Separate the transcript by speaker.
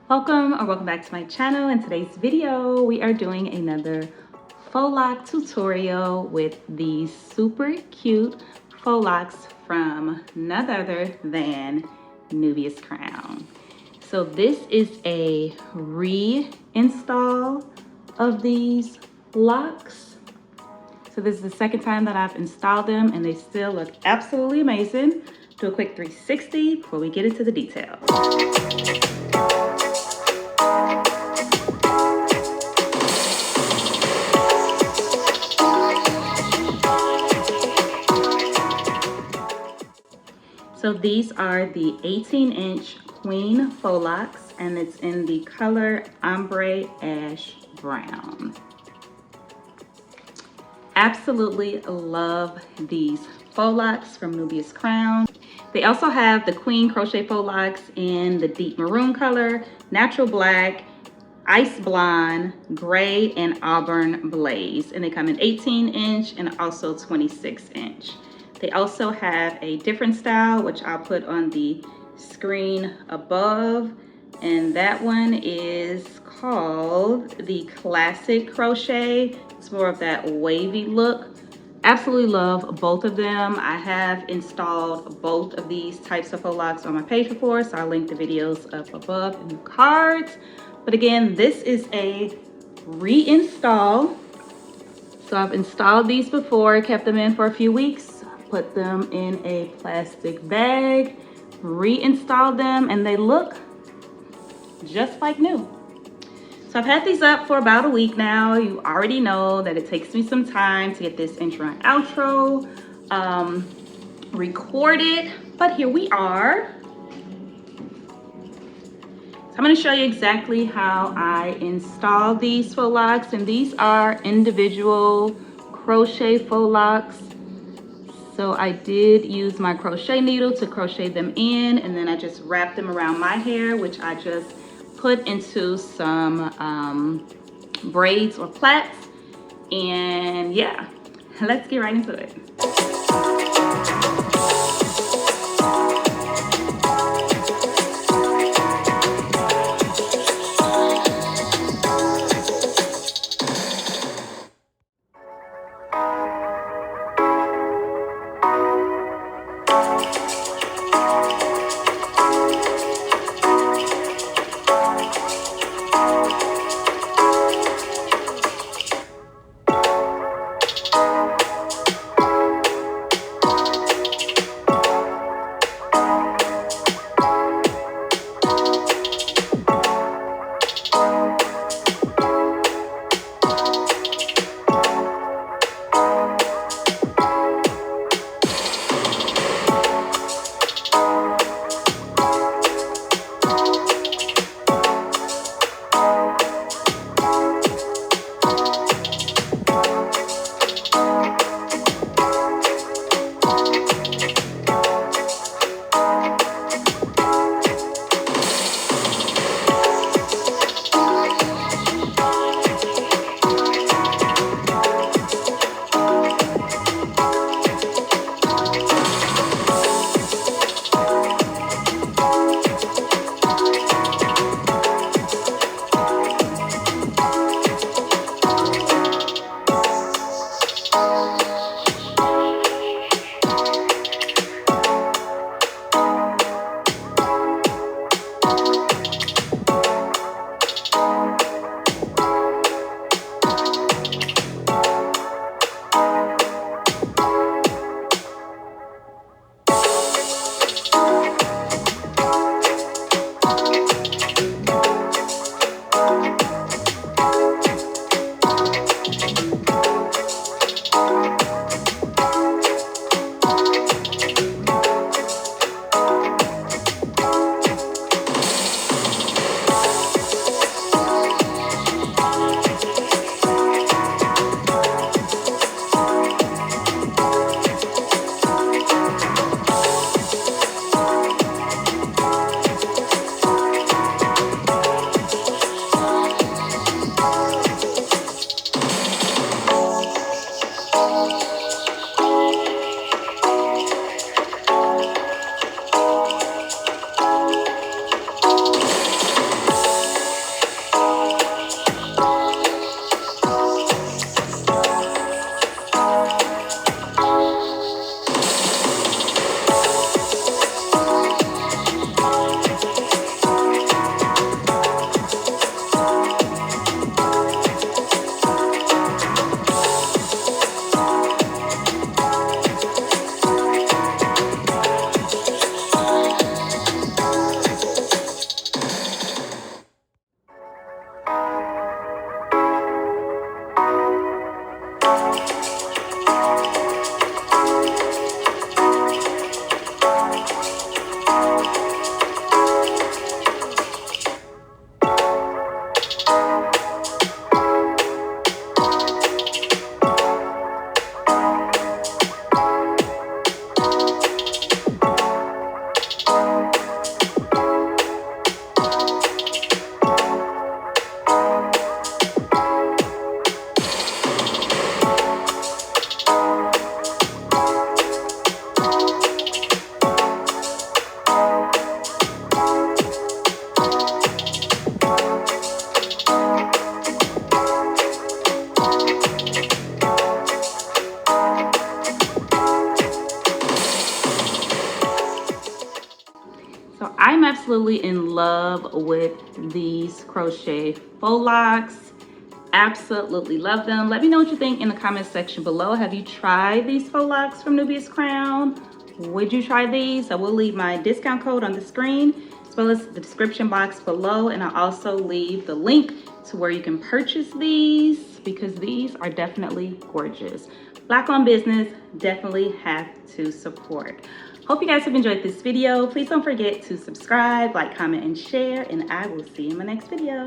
Speaker 1: Welcome or welcome back to my channel. In today's video, we are doing another faux lock tutorial with these super cute faux locks from none other than Nubias crown. So this is a reinstall of these locks. So this is the second time that I've installed them and they still look absolutely amazing. Do a quick 360 before we get into the details. So these are the 18-inch queen faux locks and it's in the color ombre ash brown. Absolutely love these faux locks from Nubias crown. They also have the queen crochet faux locks in the deep maroon color, natural black, ice blonde, gray, and auburn blaze. And they come in 18-inch and also 26-inch. They also have a different style, which I'll put on the screen above. And that one is called the Classic Crochet. It's more of that wavy look. Absolutely love both of them. I have installed both of these types of faux locks on my page before, so I'll link the videos up above in the cards. But again, this is a reinstall. So I've installed these before, kept them in for a few weeks, put them in a plastic bag, reinstalled them, and they look just like new. So I've had these up for about a week now. You already know that it takes me some time to get this intro and outro recorded, but here we are. So I'm going to show you exactly how I install these faux locks, and these are individual crochet faux locks. So I did use my crochet needle to crochet them in, and then I just wrapped them around my hair, which I just put into some braids or plaits. And yeah, let's get right into it. I'm absolutely in love with these crochet faux locks. Absolutely love them. Let me know what you think in the comment section below. Have you tried these faux locks from Nubias Crown? Would you try these? I will leave my discount code on the screen as well as the description box below, and I'll also leave the link to where you can purchase these because these are definitely gorgeous. Black owned business, definitely have to support. Hope you guys have enjoyed this video. Please don't forget to subscribe, like, comment, and share, and I will see you in my next video.